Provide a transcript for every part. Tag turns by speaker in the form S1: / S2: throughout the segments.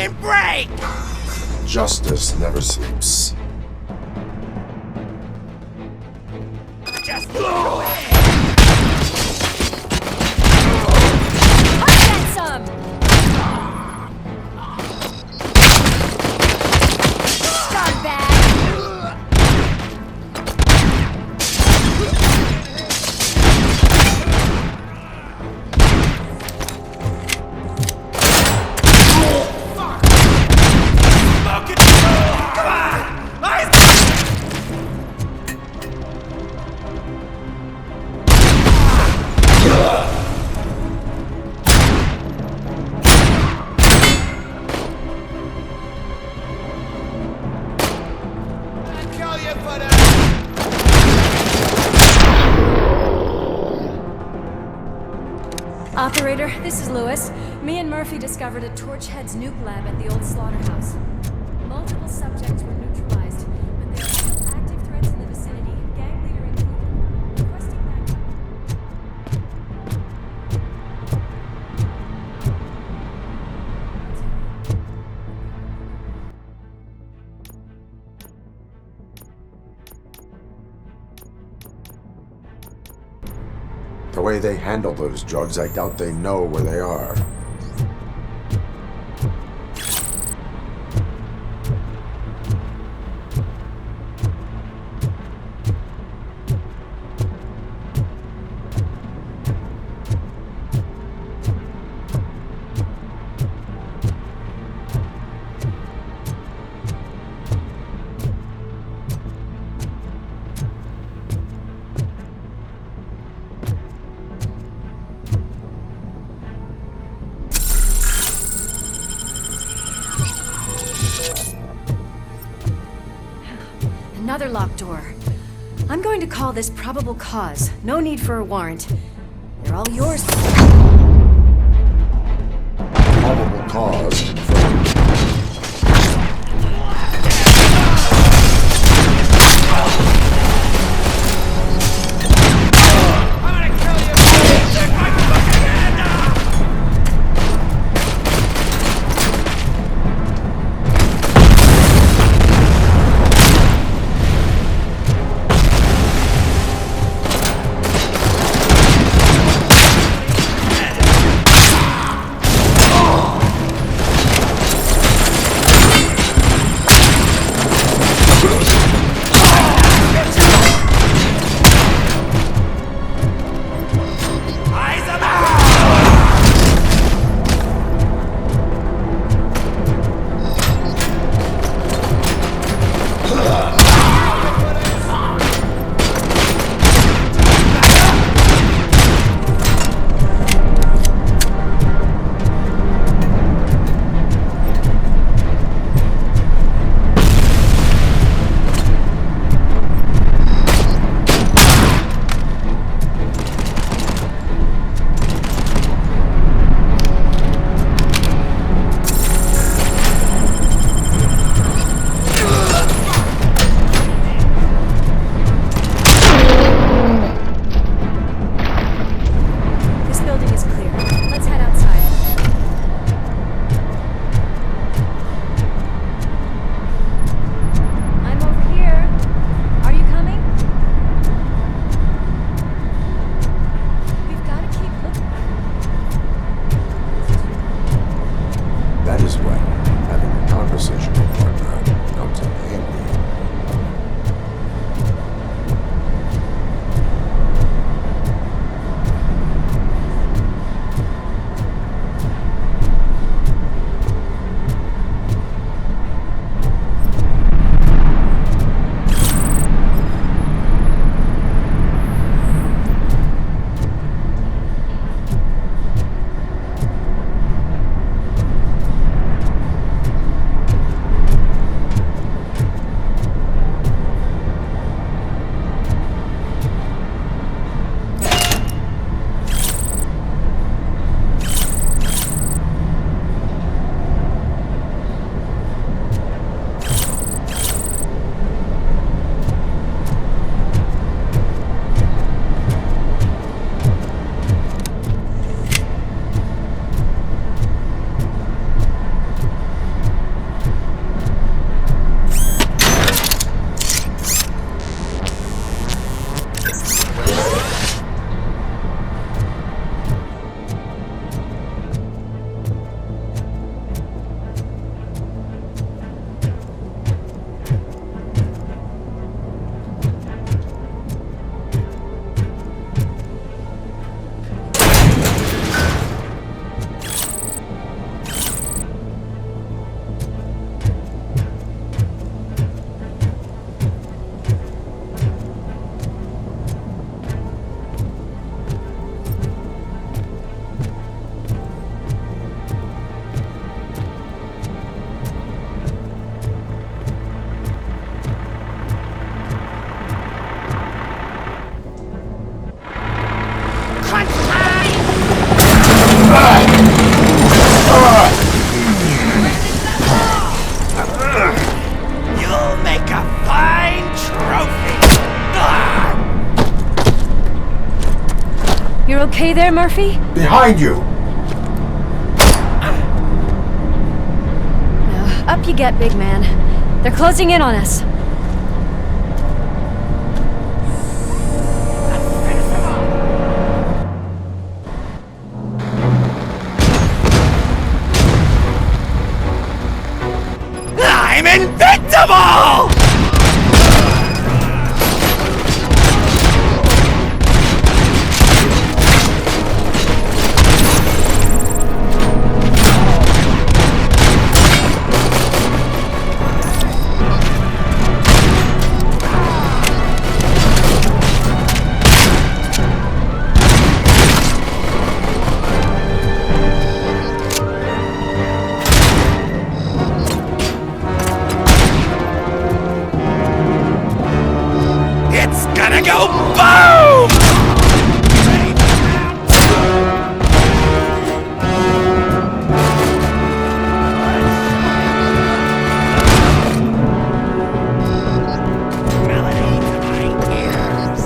S1: fucking break!
S2: Justice never sleeps.
S1: Just go ahead!
S3: I'll get some! Scumbag! Operator, this is Lewis. Me and Murphy discovered a Torchhead's nuke lab at the old slaughterhouse. Multiple subjects were neutralized, but there are still active threats in the vicinity. Gang leader included. Requesting backup.
S2: The way they handle those drugs, I doubt they know where they are.
S3: Another locked door. I'm going to call this probable cause. No need for a warrant. They're all yours.
S2: Probable cause confirmed.
S3: okay there, Murphy?
S2: Behind you!
S3: Up you get, big man. They're closing in on us.
S1: I'm invincible! It's gonna go boom! Melody to my ears.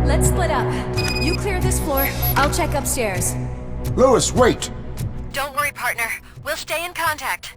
S3: Let's split up. You clear this floor, I'll check upstairs.
S2: Lewis, wait!
S4: Don't worry, partner. We'll stay in contact.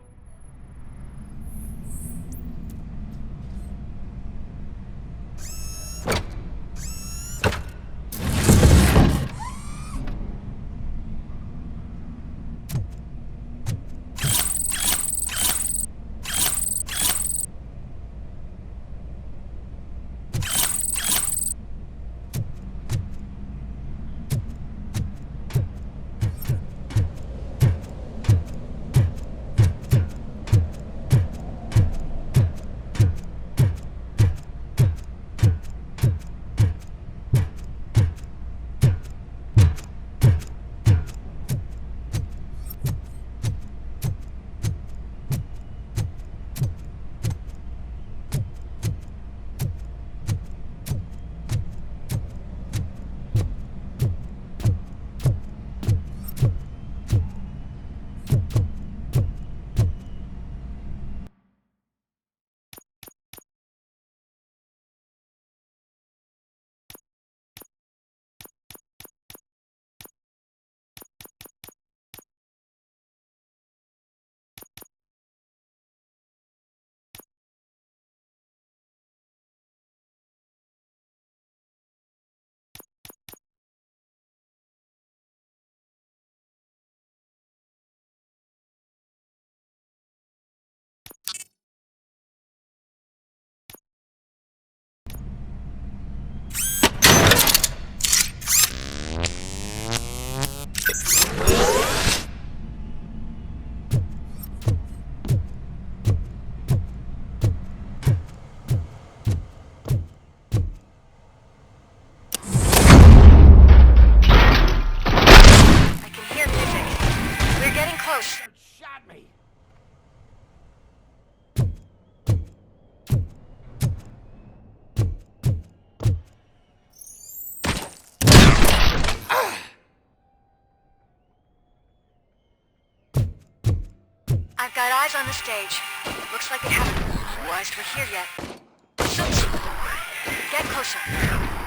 S4: I've got eyes on the stage. Looks like they haven't realized we're here yet. So, get closer.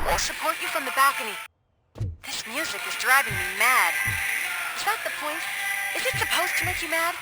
S4: I'll support you from the balcony. This music is driving me mad. Is that the point? Is it supposed to make you mad?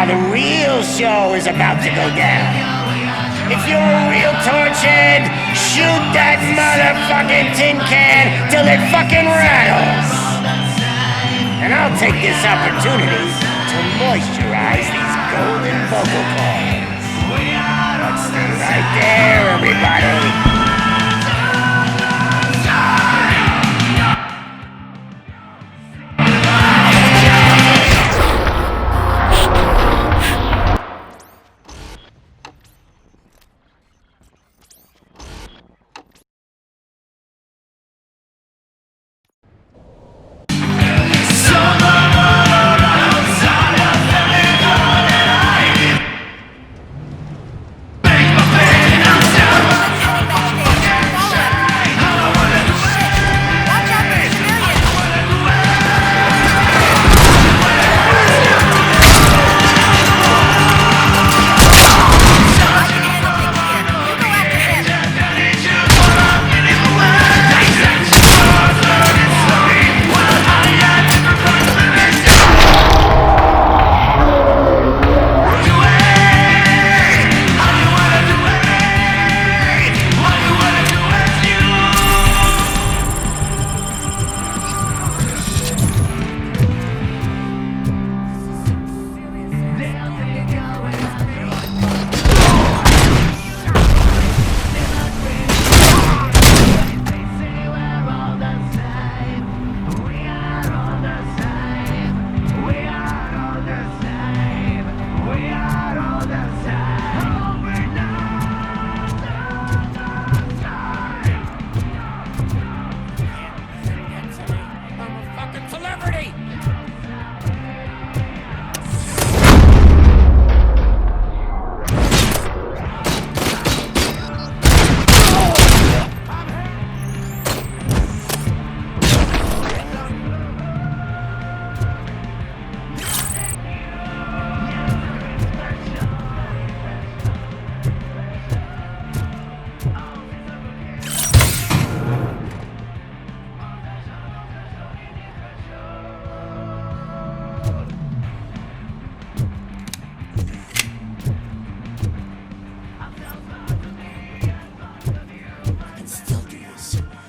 S1: how the real show is about to go down. If you're a real torchhead, shoot that motherfucking tin can till it fucking rattles. And I'll take this opportunity to moisturize these golden vocal cords. Let's stay right there, everybody.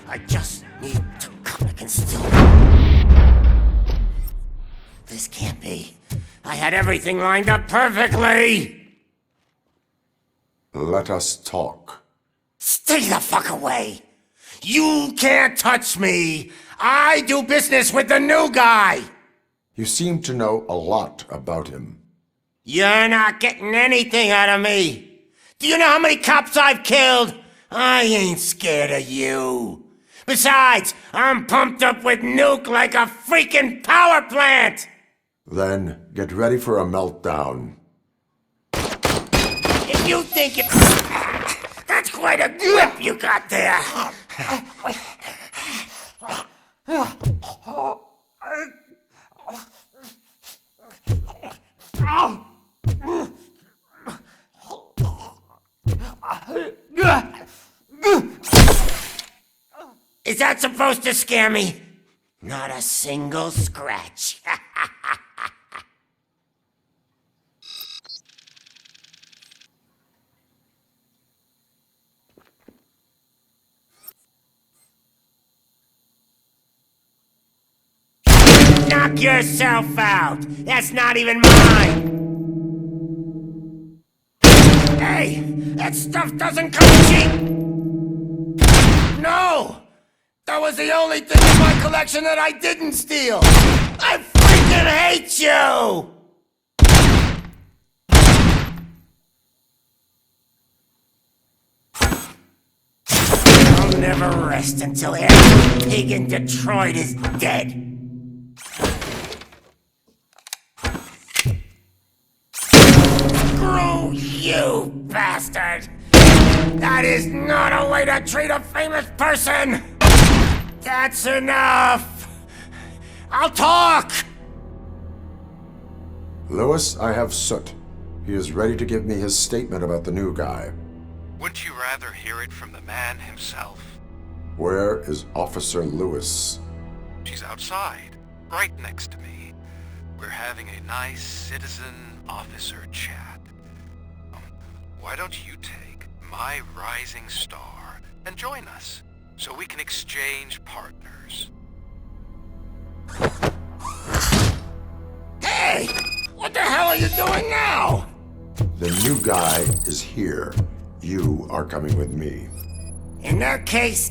S1: I just need to come. I can still... This can't be. I had everything lined up perfectly!
S2: Let us talk.
S1: Stay the fuck away! You can't touch me! I do business with the new guy!
S2: You seem to know a lot about him.
S1: You're not getting anything out of me! Do you know how many cops I've killed? I ain't scared of you. Besides, I'm pumped up with nuke like a freaking power plant!
S2: Then get ready for a meltdown.
S1: If you think it... That's quite a grip you got there! Is that supposed to scare me? Not a single scratch. Knock yourself out! That's not even mine! Hey! That stuff doesn't come cheap! No! That was the only thing in my collection that I didn't steal! I freaking hate you! I'll never rest until every pig in Detroit is dead. Screw you, bastard! That is not a way to treat a famous person! That's enough! I'll talk!
S2: Lewis, I have Soot. He is ready to give me his statement about the new guy.
S5: Wouldn't you rather hear it from the man himself?
S2: Where is Officer Lewis?
S5: She's outside, right next to me. We're having a nice citizen officer chat. Why don't you take my rising star and join us so we can exchange partners?
S1: Hey! What the hell are you doing now?
S2: The new guy is here. You are coming with me.
S1: In that case...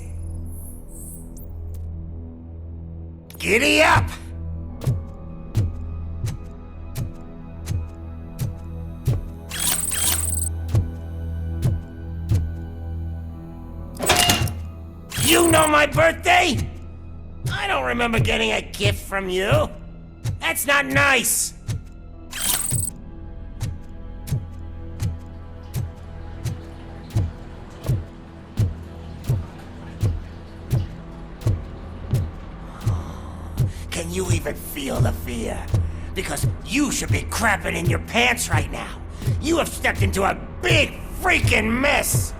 S1: giddy up! You know my birthday? I don't remember getting a gift from you. That's not nice. Can you even feel the fear? Because you should be crapping in your pants right now. You have stepped into a big freaking mess.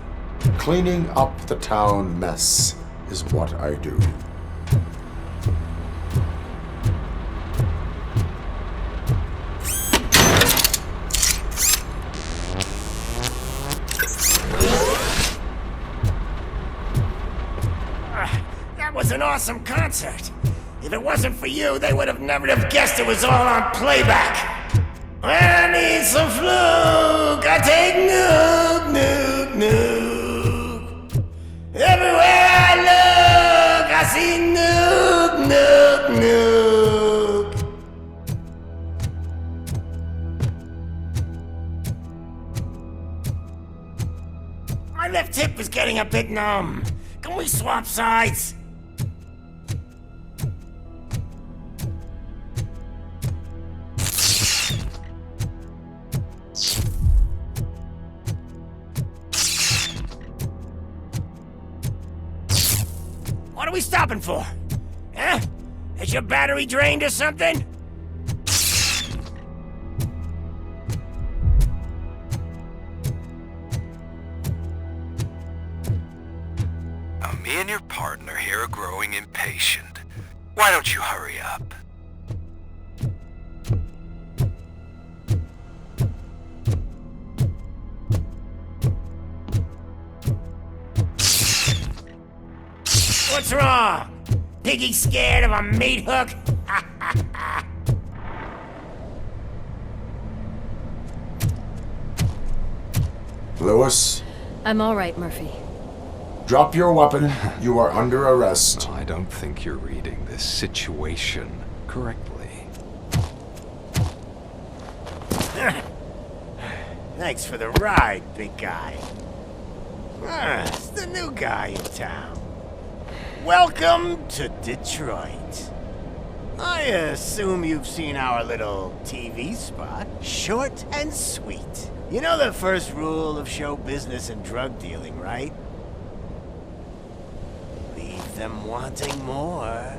S2: Cleaning up the town mess is what I do.
S1: That was an awesome concert. If it wasn't for you, they would have never have guessed it was all on playback. I need some fluke. I take nuke, nuke, nuke. Everywhere I look, I see nuke, nuke, nuke. My left hip is getting a bit numb. Can we swap sides? What are we stopping for? Huh? Is your battery drained or something?
S5: Now, me and your partner here are growing impatient. Why don't you hurry up?
S1: What's wrong? Piggy scared of a meat hook?
S2: Lewis,
S3: I'm all right, Murphy.
S2: drop your weapon. You are under arrest.
S6: I don't think you're reading this situation correctly.
S1: Thanks for the ride, big guy. It's the new guy in town. Welcome to Detroit. I assume you've seen our little TV spot. Short and sweet. You know the first rule of show business and drug dealing, right? Leave them wanting more.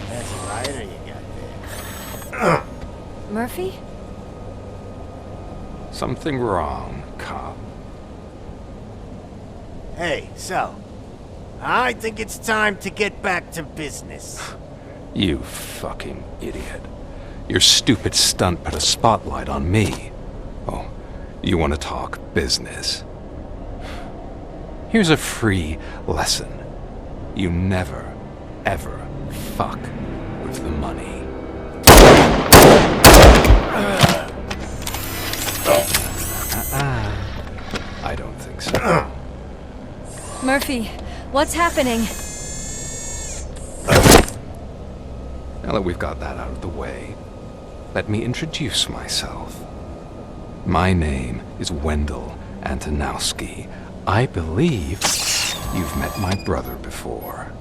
S1: That's a lighter you got there.
S3: Murphy?
S6: Something wrong, cop.
S1: Hey, so, I think it's time to get back to business.
S6: You fucking idiot. Your stupid stunt put a spotlight on me. Oh, you want to talk business? Here's a free lesson. You never, ever fuck with the money. I don't think so.
S3: Murphy, what's happening?
S6: Now that we've got that out of the way, let me introduce myself. My name is Wendell Antonowski. I believe you've met my brother before.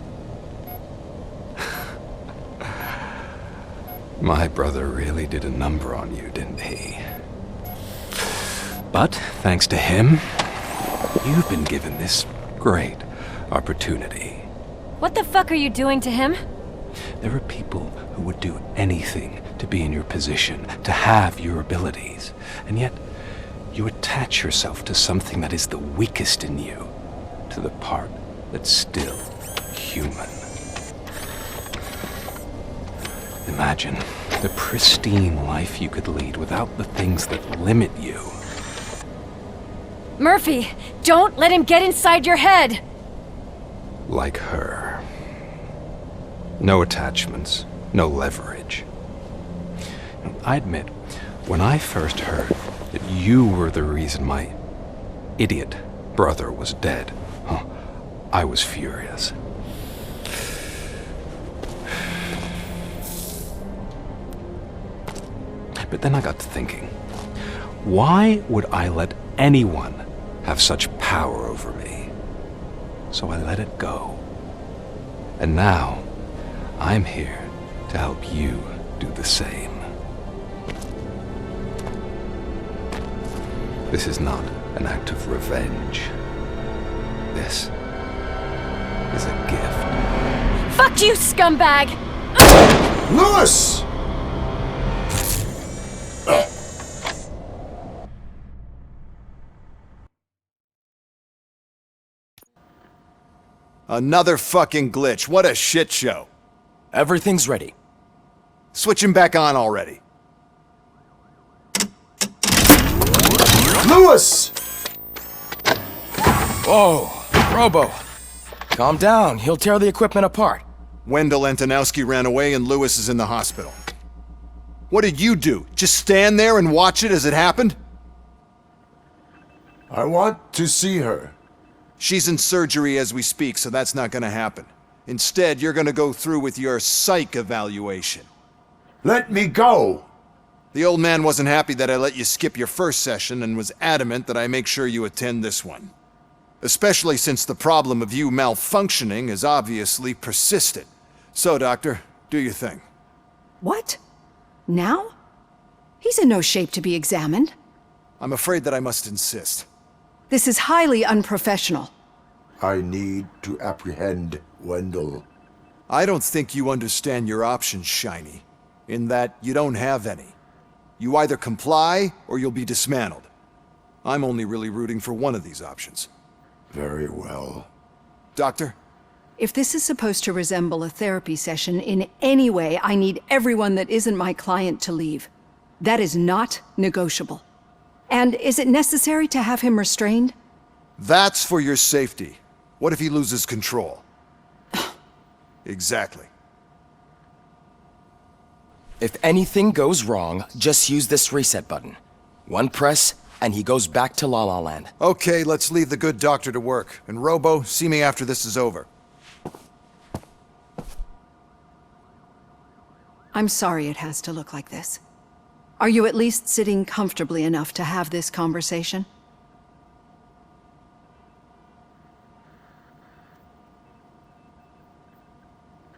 S6: My brother really did a number on you, didn't he? But thanks to him, you've been given this great opportunity.
S3: What the fuck are you doing to him?
S6: There are people who would do anything to be in your position, to have your abilities, and yet you attach yourself to something that is the weakest in you, to the part that's still human. Imagine the pristine life you could lead without the things that limit you.
S3: Murphy, don't let him get inside your head!
S6: Like her. No attachments, no leverage. I admit, when I first heard that you were the reason my idiot brother was dead, I was furious. But then I got to thinking, why would I let anyone have such power over me? So I let it go. And now, I'm here to help you do the same. This is not an act of revenge. This is a gift.
S3: Fuck you, scumbag!
S2: Lewis!
S7: Another fucking glitch. What a shit show.
S8: Everything's ready.
S7: Switch him back on already.
S2: Lewis!
S8: Whoa, Robo. Calm down, he'll tear the equipment apart.
S7: Wendell Antonowski ran away and Lewis is in the hospital. What did you do? Just stand there and watch it as it happened?
S2: I want to see her.
S7: She's in surgery as we speak, so that's not gonna happen. Instead, you're gonna go through with your psych evaluation.
S2: Let me go!
S7: The old man wasn't happy that I let you skip your first session and was adamant that I make sure you attend this one. Especially since the problem of you malfunctioning has obviously persisted. So, Doctor, do your thing.
S9: What? Now? He's in no shape to be examined.
S7: I'm afraid that I must insist.
S9: This is highly unprofessional.
S2: I need to apprehend Wendell.
S7: I don't think you understand your options, Shiny. In that you don't have any. You either comply, or you'll be dismantled. I'm only really rooting for one of these options.
S2: Very well.
S7: Doctor?
S9: If this is supposed to resemble a therapy session in any way, I need everyone that isn't my client to leave. That is not negotiable. And is it necessary to have him restrained?
S7: That's for your safety. What if he loses control? Exactly.
S8: If anything goes wrong, just use this reset button. One press, and he goes back to La La Land.
S7: Okay, let's leave the good doctor to work. And Robo, see me after this is over.
S9: I'm sorry it has to look like this. Are you at least sitting comfortably enough to have this conversation?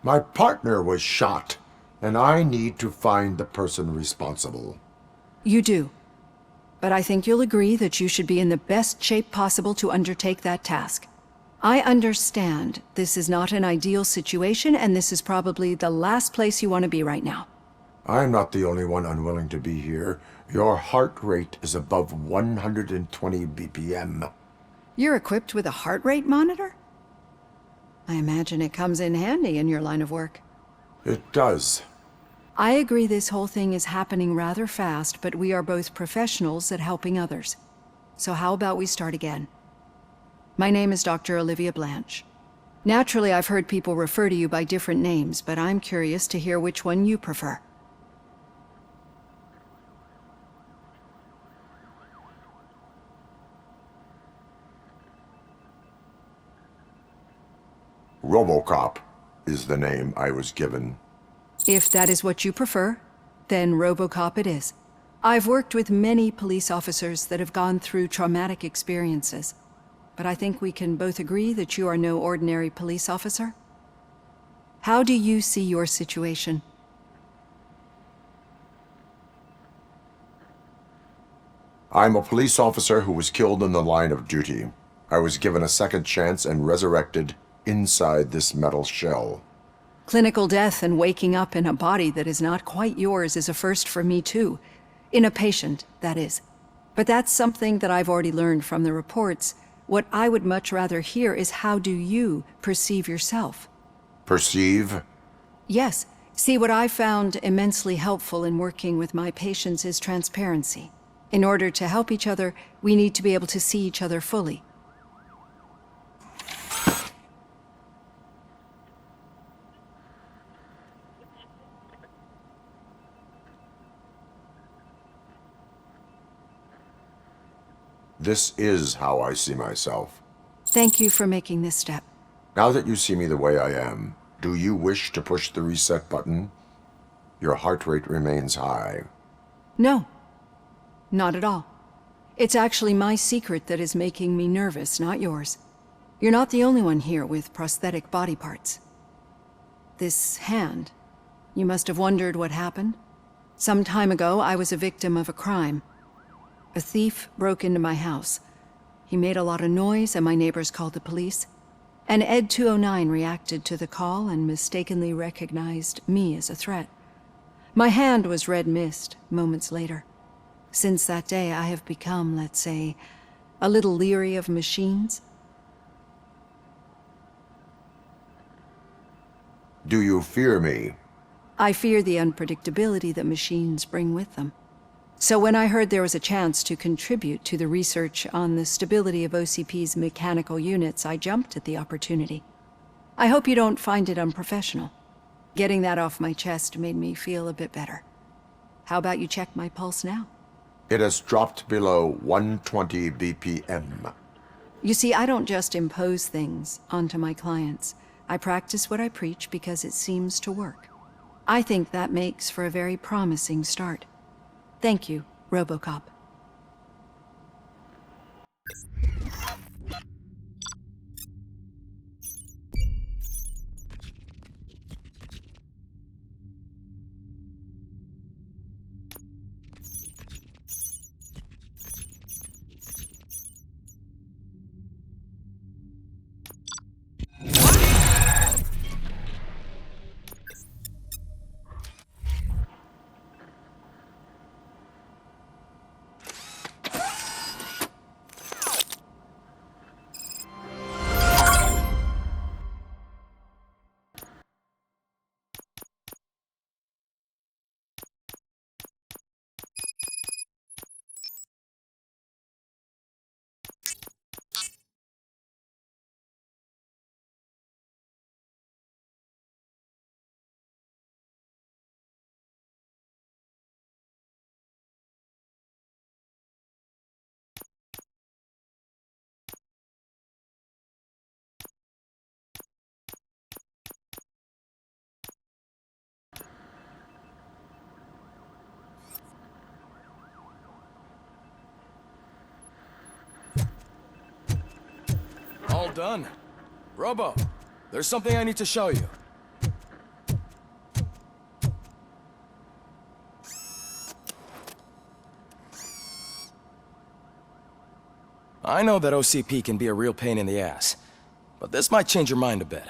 S2: My partner was shot, and I need to find the person responsible.
S9: You do. But I think you'll agree that you should be in the best shape possible to undertake that task. I understand this is not an ideal situation, and this is probably the last place you want to be right now.
S2: I'm not the only one unwilling to be here. Your heart rate is above 120 BPM.
S9: You're equipped with a heart rate monitor? I imagine it comes in handy in your line of work.
S2: It does.
S9: I agree this whole thing is happening rather fast, but we are both professionals at helping others. So how about we start again? My name is Dr. Olivia Blanche. Naturally, I've heard people refer to you by different names, but I'm curious to hear which one you prefer.
S2: Robocop is the name I was given.
S9: If that is what you prefer, then Robocop it is. I've worked with many police officers that have gone through traumatic experiences, but I think we can both agree that you are no ordinary police officer. How do you see your situation?
S2: I'm a police officer who was killed in the line of duty. I was given a second chance and resurrected inside this metal shell.
S9: Clinical death and waking up in a body that is not quite yours is a first for me too. In a patient, that is. But that's something that I've already learned from the reports. What I would much rather hear is how do you perceive yourself?
S2: Perceive?
S9: Yes, See, what I found immensely helpful in working with my patients is transparency. In order to help each other, we need to be able to see each other fully.
S2: This is how I see myself.
S9: Thank you for making this step.
S2: Now that you see me the way I am, do you wish to push the reset button? Your heart rate remains high.
S9: No, not at all. It's actually my secret that is making me nervous, not yours. You're not the only one here with prosthetic body parts. This hand, you must have wondered what happened. Some time ago, I was a victim of a crime. A thief broke into my house. He made a lot of noise and my neighbors called the police. And Ed 209 reacted to the call and mistakenly recognized me as a threat. My hand was red mist moments later. Since that day, I have become, let's say, a little leery of machines.
S2: Do you fear me?
S9: I fear the unpredictability that machines bring with them. So when I heard there was a chance to contribute to the research on the stability of OCP's mechanical units, I jumped at the opportunity. I hope you don't find it unprofessional. Getting that off my chest made me feel a bit better. How about you check my pulse now?
S2: It has dropped below 120 BPM.
S9: You see, I don't just impose things onto my clients. I practice what I preach because it seems to work. I think that makes for a very promising start. Thank you, Robocop.
S8: All done. Robo, there's something I need to show you. I know that OCP can be a real pain in the ass, but this might change your mind a bit.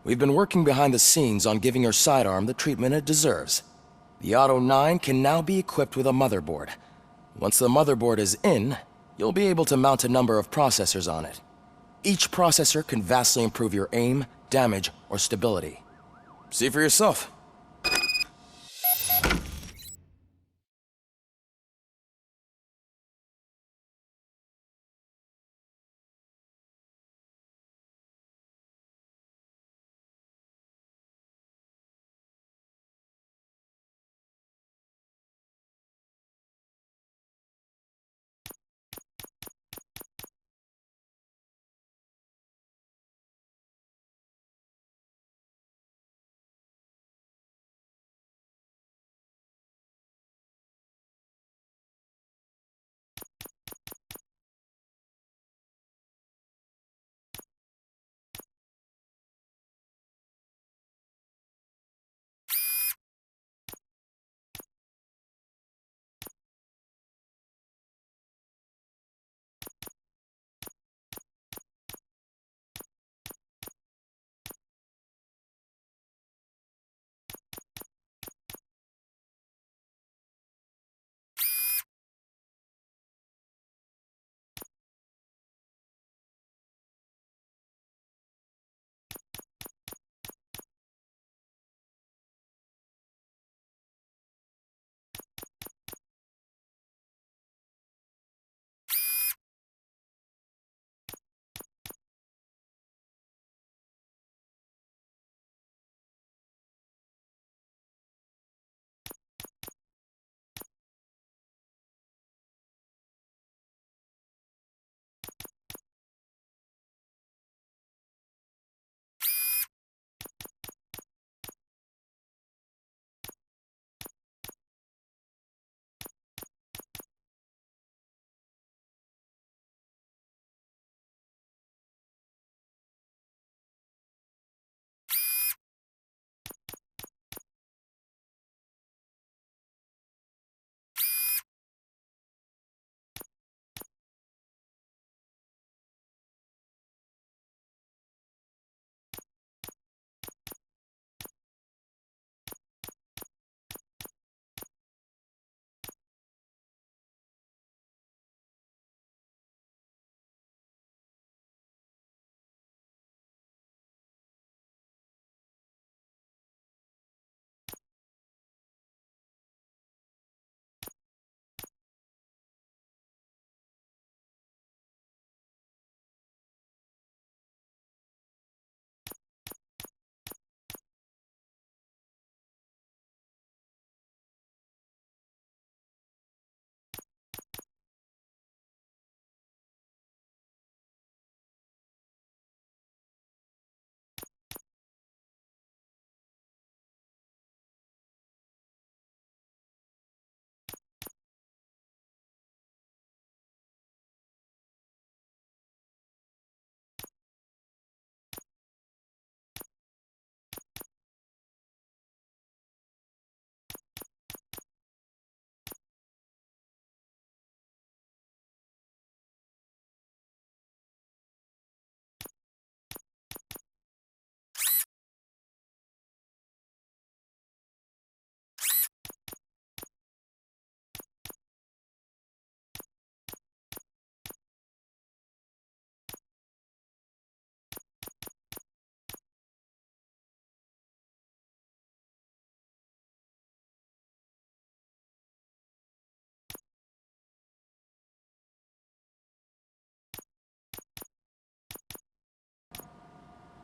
S8: We've been working behind the scenes on giving your sidearm the treatment it deserves. The Auto 9 can now be equipped with a motherboard. Once the motherboard is in, you'll be able to mount a number of processors on it. Each processor can vastly improve your aim, damage, or stability. See for yourself.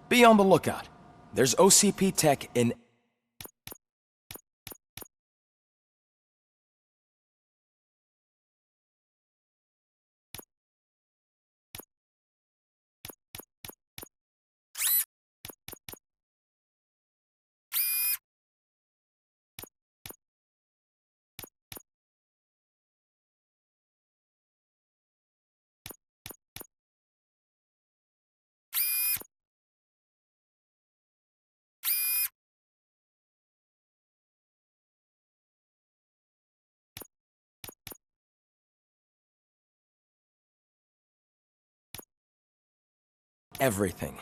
S8: Be on the lookout. There's OCP tech in everything.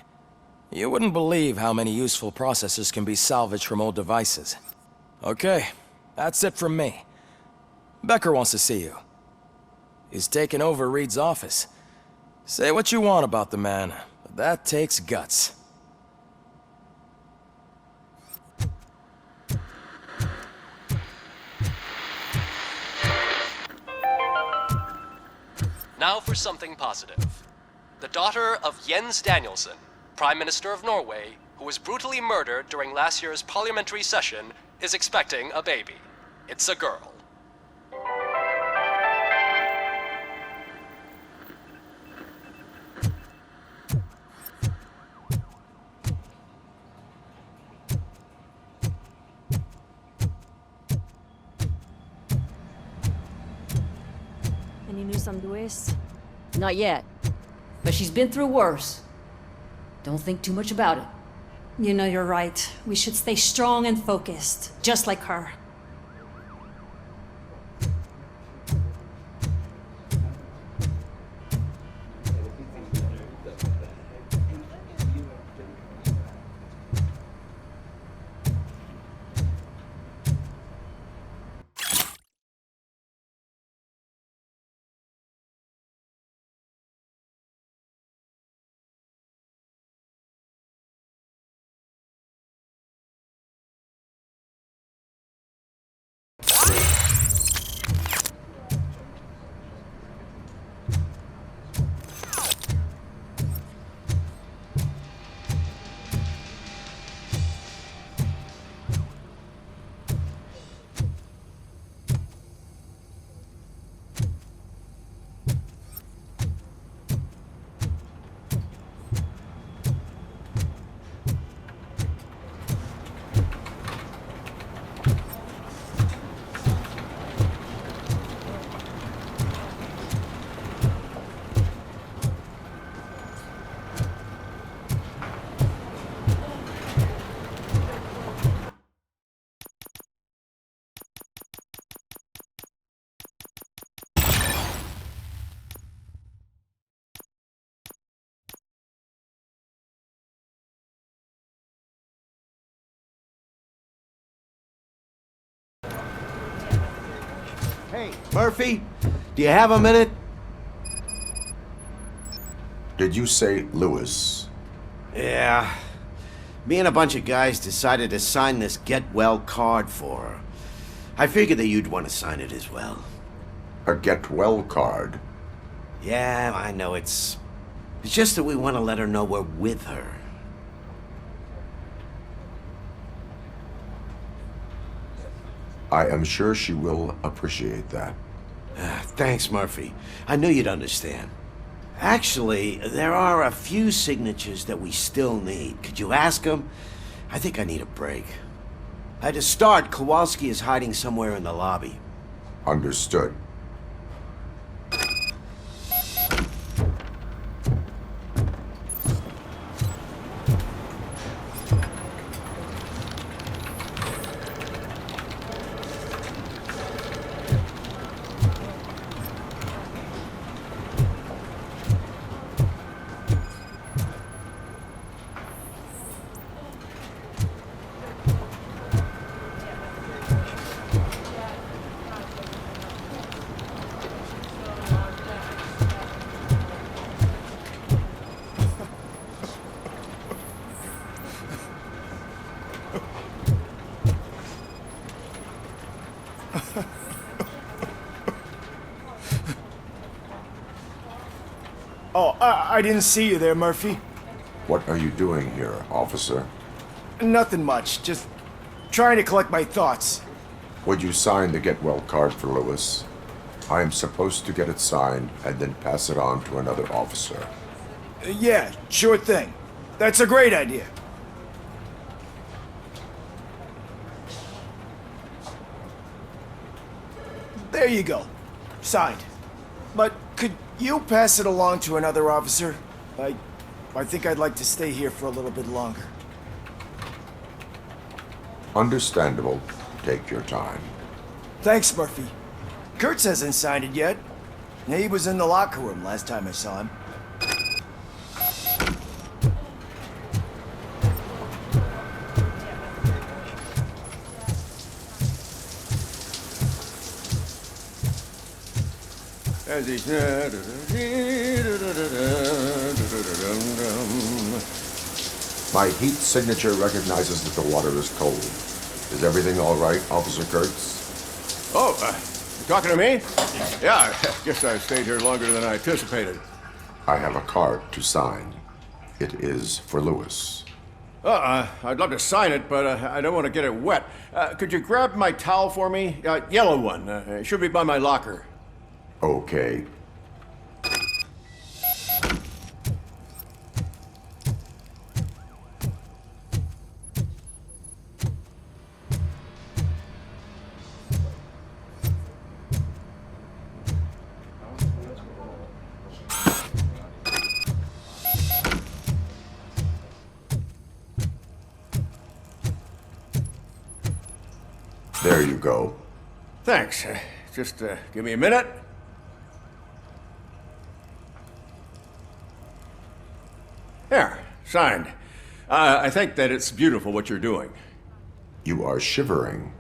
S8: You wouldn't believe how many useful processors can be salvaged from old devices. Okay, that's it from me. Becker wants to see you. He's taken over Reed's office. Say what you want about the man, but that takes guts.
S10: Now for something positive. The daughter of Jens Danielson, Prime Minister of Norway, who was brutally murdered during last year's parliamentary session, is expecting a baby. It's a girl.
S11: Any news on Luis?
S12: Not yet. But she's been through worse. Don't think too much about it.
S11: You know you're right. We should stay strong and focused, just like her.
S1: Hey, Murphy, do you have a minute?
S2: Did you say Lewis?
S1: Yeah. Me and a bunch of guys decided to sign this get well card for her. I figured that you'd want to sign it as well.
S2: A get well card?
S1: Yeah, I know it's just that we want to let her know we're with her.
S2: I am sure she will appreciate that.
S1: Thanks, Murphy. I knew you'd understand. Actually, there are a few signatures that we still need. Could you ask them? I think I need a break. To start, Kowalski is hiding somewhere in the lobby.
S2: Understood.
S13: Oh, I didn't see you there, Murphy.
S2: What are you doing here, officer?
S13: Nothing much, just trying to collect my thoughts.
S2: Would you sign the get well card for Lewis? I am supposed to get it signed and then pass it on to another officer.
S13: Yeah, sure thing. That's a great idea. There you go. Signed. But could you pass it along to another officer? I think I'd like to stay here for a little bit longer.
S2: Understandable. Take your time.
S13: Thanks, Murphy. Kurtz hasn't signed it yet. He was in the locker room last time I saw him.
S2: My heat signature recognizes that the water is cold. Is everything all right, Officer Kurtz?
S14: Oh, you talking to me? Yeah, I guess I stayed here longer than I anticipated.
S2: I have a card to sign. It is for Lewis.
S14: I'd love to sign it, but I don't want to get it wet. Could you grab my towel for me? Yellow one. It should be by my locker.
S2: Okay. There you go.
S14: Thanks. Just give me a minute. There, signed. I think that it's beautiful what you're doing.
S2: You are shivering.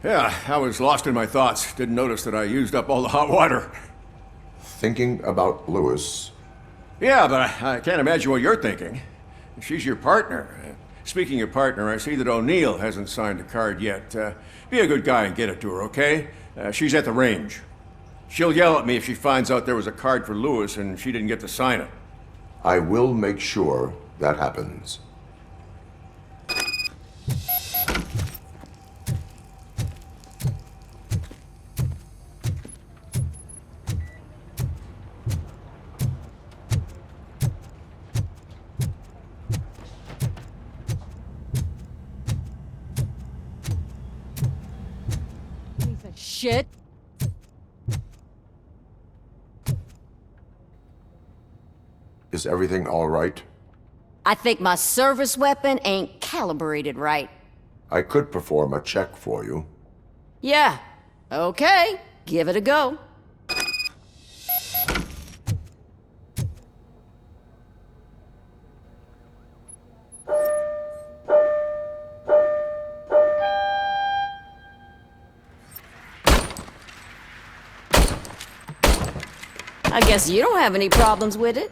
S14: Yeah, I was lost in my thoughts. Didn't notice that I used up all the hot water.
S2: Thinking about Lewis.
S14: Yeah, but I can't imagine what you're thinking. She's your partner. Speaking of partner, I see that O'Neill hasn't signed the card yet. Be a good guy and get it to her, okay? She's at the range. She'll yell at me if she finds out there was a card for Lewis and she didn't get to sign it.
S2: I will make sure that happens.
S12: Shit.
S2: Is everything all right?
S12: I think my service weapon ain't calibrated right.
S2: I could perform a check for you.
S12: Yeah. Okay. Give it a go. I guess you don't have any problems with it.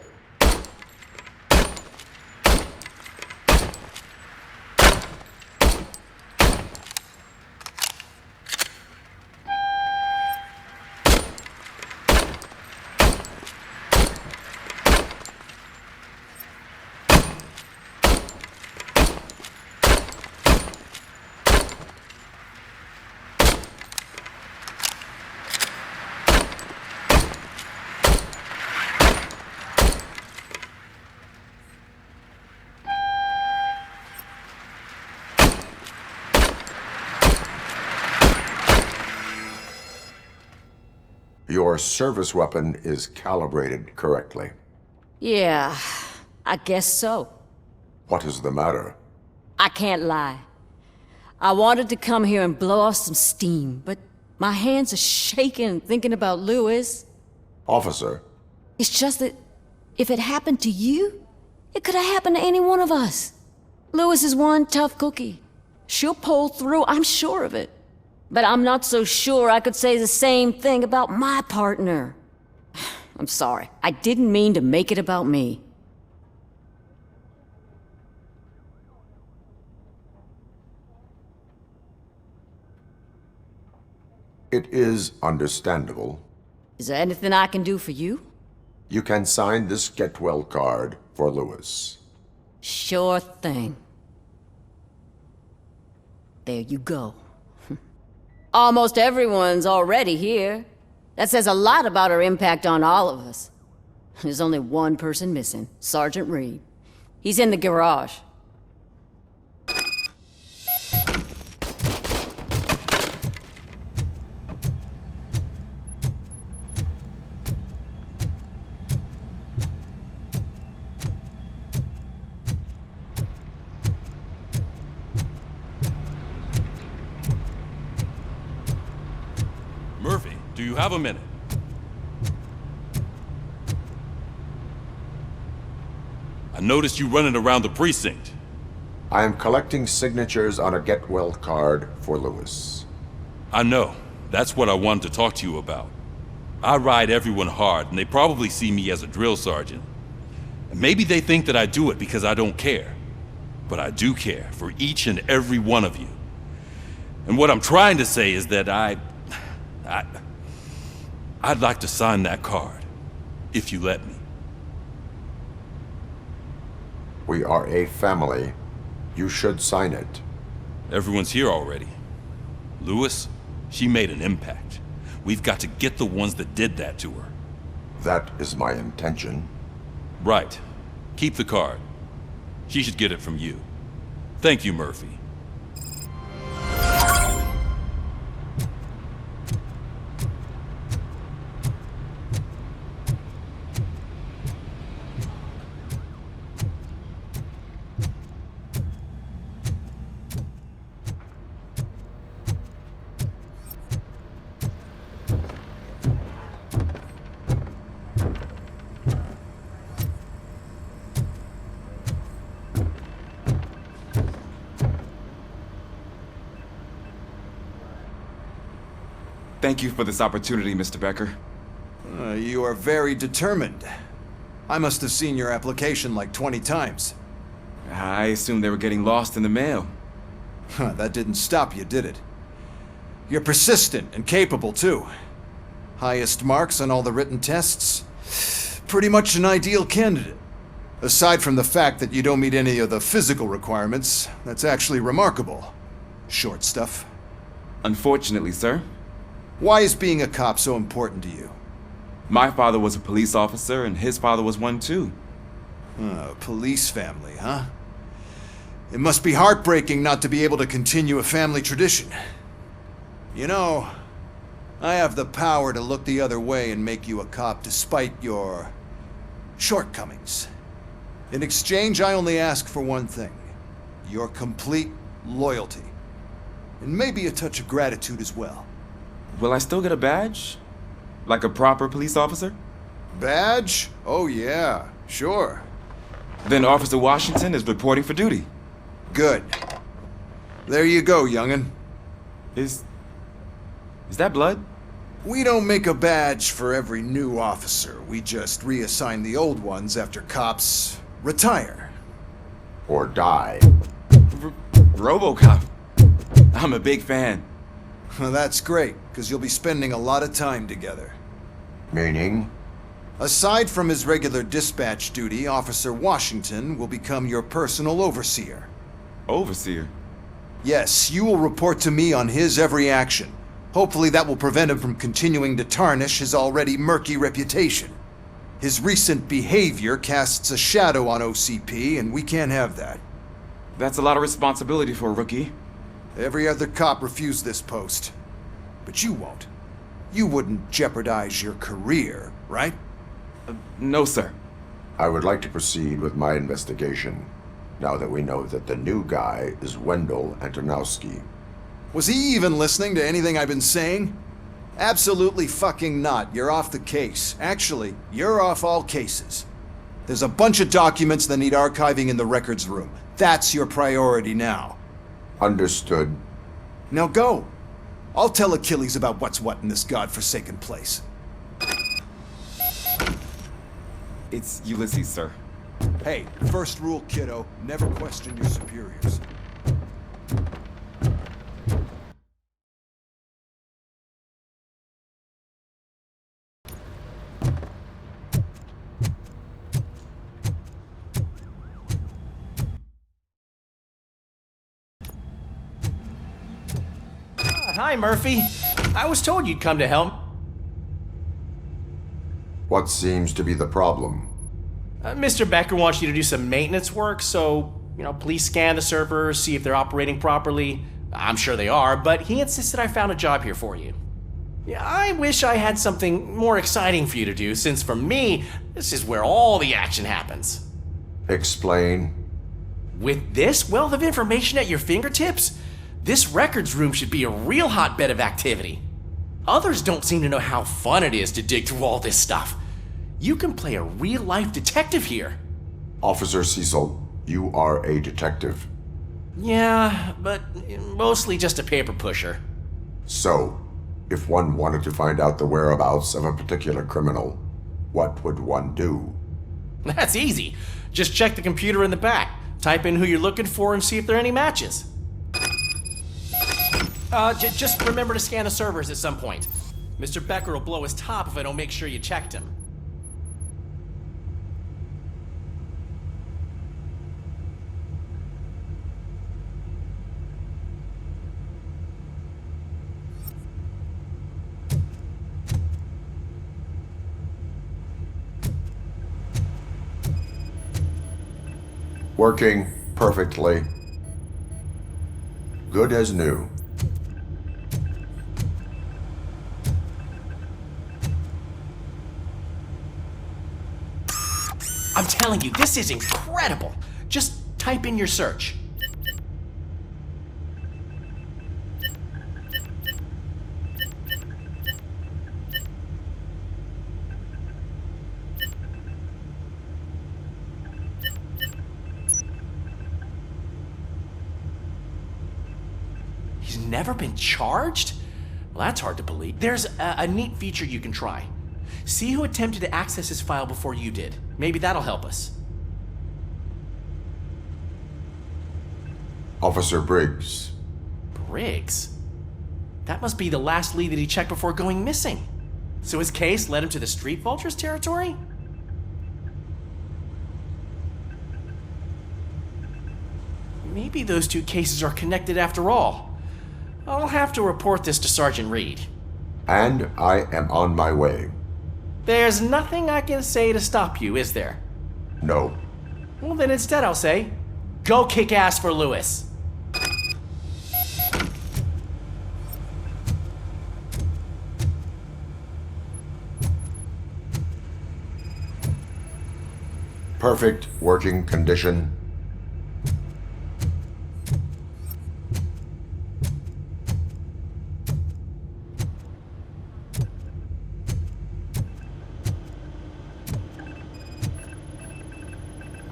S2: Your service weapon is calibrated correctly.
S12: Yeah, I guess so.
S2: What is the matter?
S12: I can't lie. I wanted to come here and blow off some steam, but my hands are shaking thinking about Lewis.
S2: Officer.
S12: It's just that if it happened to you, it could have happened to any one of us. Lewis is one tough cookie. She'll pull through, I'm sure of it. But I'm not so sure I could say the same thing about my partner. I'm sorry. I didn't mean to make it about me.
S2: It is understandable.
S12: Is there anything I can do for you?
S2: You can sign this get well card for Lewis.
S12: Sure thing. There you go. Almost everyone's already here. That says a lot about her impact on all of us. There's only one person missing, Sergeant Reed. He's in the garage.
S15: Murphy, do you have a minute? I noticed you running around the precinct.
S2: I am collecting signatures on a get well card for Lewis.
S15: I know. That's what I wanted to talk to you about. I ride everyone hard, and they probably see me as a drill sergeant. And maybe they think that I do it because I don't care. But I do care for each and every one of you. And what I'm trying to say is that I'd like to sign that card, if you let me.
S2: We are a family. You should sign it.
S15: Everyone's here already. Lewis, she made an impact. We've got to get the ones that did that to her.
S2: That is my intention.
S15: Right. Keep the card. She should get it from you. Thank you, Murphy.
S16: Thank you for this opportunity, Mr. Becker.
S7: You are very determined. I must have seen your application like 20 times.
S16: I assumed they were getting lost in the mail.
S7: That didn't stop you, did it? You're persistent and capable, too. Highest marks on all the written tests. Pretty much an ideal candidate. Aside from the fact that you don't meet any of the physical requirements, that's actually remarkable. Short stuff.
S16: Unfortunately, sir.
S7: Why is being a cop so important to you?
S16: My father was a police officer, and his father was one too.
S7: Police family, huh? It must be heartbreaking not to be able to continue a family tradition. You know, I have the power to look the other way and make you a cop despite your shortcomings. In exchange, I only ask for one thing. Your complete loyalty. And maybe a touch of gratitude as well.
S16: Will I still get a badge? Like a proper police officer?
S7: Badge? Oh yeah, sure.
S16: Then Officer Washington is reporting for duty.
S7: Good. There you go, young'un.
S16: Is that blood?
S7: We don't make a badge for every new officer. We just reassign the old ones after cops retire.
S2: Or die.
S16: Robocop. I'm a big fan.
S7: Well, that's great, because you'll be spending a lot of time together.
S2: Meaning?
S7: Aside from his regular dispatch duty, Officer Washington will become your personal overseer.
S16: Overseer?
S7: Yes, you will report to me on his every action. Hopefully that will prevent him from continuing to tarnish his already murky reputation. His recent behavior casts a shadow on OCP, and we can't have that.
S16: That's a lot of responsibility for a rookie.
S7: Every other cop refused this post. But you won't. You wouldn't jeopardize your career, right?
S16: No, sir.
S2: I would like to proceed with my investigation, now that we know that the new guy is Wendell Antonowski.
S7: Was he even listening to anything I've been saying? Absolutely fucking not. You're off the case. Actually, you're off all cases. There's a bunch of documents that need archiving in the records room. That's your priority now.
S2: Understood.
S7: Now go. I'll tell Achilles about what's what in this godforsaken place.
S16: It's Ulysses, sir.
S7: Hey, first rule, kiddo. Never question your superiors.
S17: Hi, Murphy. I was told you'd come to help.
S2: What seems to be the problem?
S17: Mr. Becker wants you to do some maintenance work, so, please scan the servers, see if they're operating properly. I'm sure they are, but he insisted I found a job here for you. Yeah, I wish I had something more exciting for you to do, since for me, this is where all the action happens.
S2: Explain.
S17: With this wealth of information at your fingertips, this records room should be a real hotbed of activity. Others don't seem to know how fun it is to dig through all this stuff. You can play a real-life detective here.
S2: Officer Cecil, you are a detective.
S17: Yeah, but mostly just a paper pusher.
S2: So, if one wanted to find out the whereabouts of a particular criminal, what would one do?
S17: That's easy. Just check the computer in the back, type in who you're looking for, and see if there are any matches. Just remember to scan the servers at some point. Mr. Becker will blow his top if I don't make sure you checked him.
S2: Working perfectly. Good as new.
S17: I'm telling you, this is incredible. Just type in your search. He's never been charged? Well, that's hard to believe. There's a neat feature you can try. See who attempted to access his file before you did. Maybe that'll help us.
S2: Officer Briggs.
S17: Briggs? That must be the last lead that he checked before going missing. So his case led him to the Street Vultures territory? Maybe those two cases are connected after all. I'll have to report this to Sergeant Reed.
S2: And I am on my way.
S17: There's nothing I can say to stop you, is there?
S2: No.
S17: Well, then instead I'll say, go kick ass for Lewis.
S2: Perfect working condition.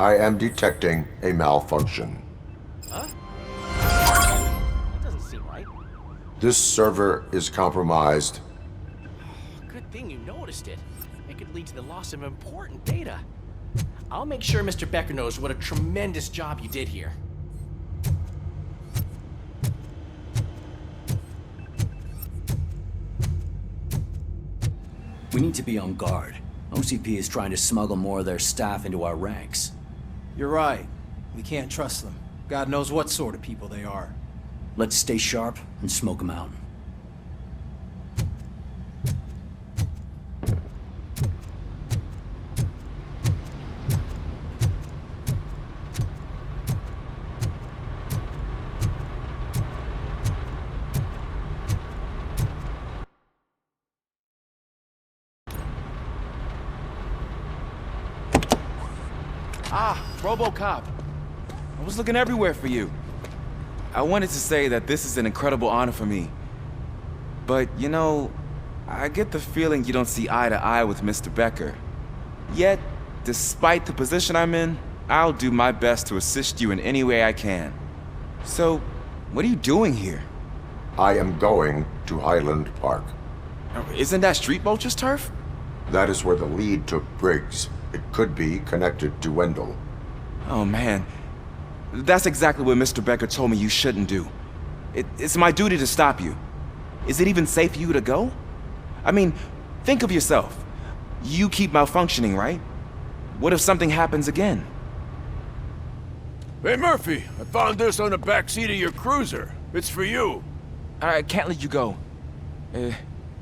S2: I am detecting a malfunction.
S17: Huh? That doesn't seem right.
S2: This server is compromised.
S17: Good thing you noticed it. It could lead to the loss of important data. I'll make sure Mr. Becker knows what a tremendous job you did here.
S18: We need to be on guard. OCP is trying to smuggle more of their staff into our ranks.
S19: You're right. We can't trust them. God knows what sort of people they are.
S18: Let's stay sharp and smoke them out.
S16: Ah, Robocop. I was looking everywhere for you. I wanted to say that this is an incredible honor for me. But, I get the feeling you don't see eye to eye with Mr. Becker. Yet, despite the position I'm in, I'll do my best to assist you in any way I can. So, what are you doing here?
S2: I am going to Highland Park.
S16: Isn't that Street Vulture's turf?
S2: That is where the lead took Briggs. It could be connected to Wendell.
S16: Oh, man. That's exactly what Mr. Becker told me you shouldn't do. It's my duty to stop you. Is it even safe for you to go? I mean, think of yourself. You keep malfunctioning, right? What if something happens again?
S14: Hey, Murphy, I found this on the back seat of your cruiser. It's for you.
S16: I can't let you go.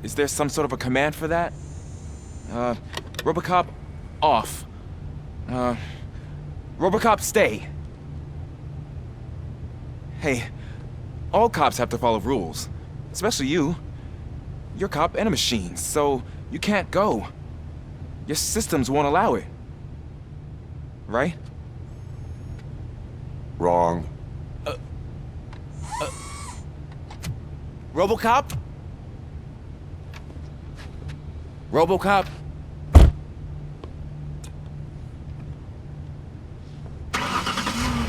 S16: Is there some sort of a command for that? Robocop, off. Robocop, stay. Hey, all cops have to follow rules. Especially you. You're a cop and a machine, so you can't go. Your systems won't allow it. Right?
S2: Wrong.
S16: Robocop? Robocop?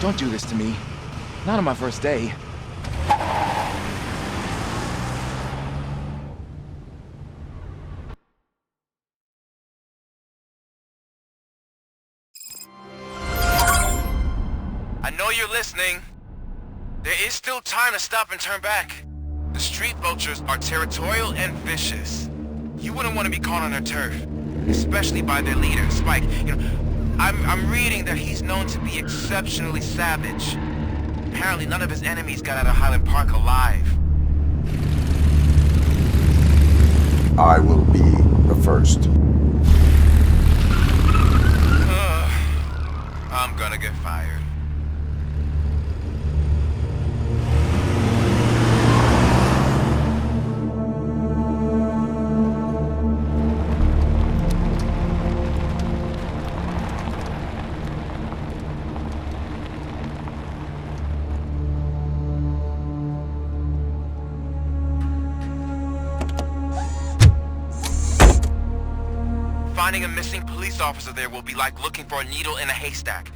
S16: Don't do this to me. Not on my first day.
S5: I know you're listening. There is still time to stop and turn back. The street vultures are territorial and vicious. You wouldn't want to be caught on their turf, especially by their leader, Spike. You know, I'm reading that he's known to be exceptionally savage. Apparently none of his enemies got out of Highland Park alive.
S2: I will be the first.
S5: I'm gonna get fired. Finding a missing police officer there will be like looking for a needle in a haystack.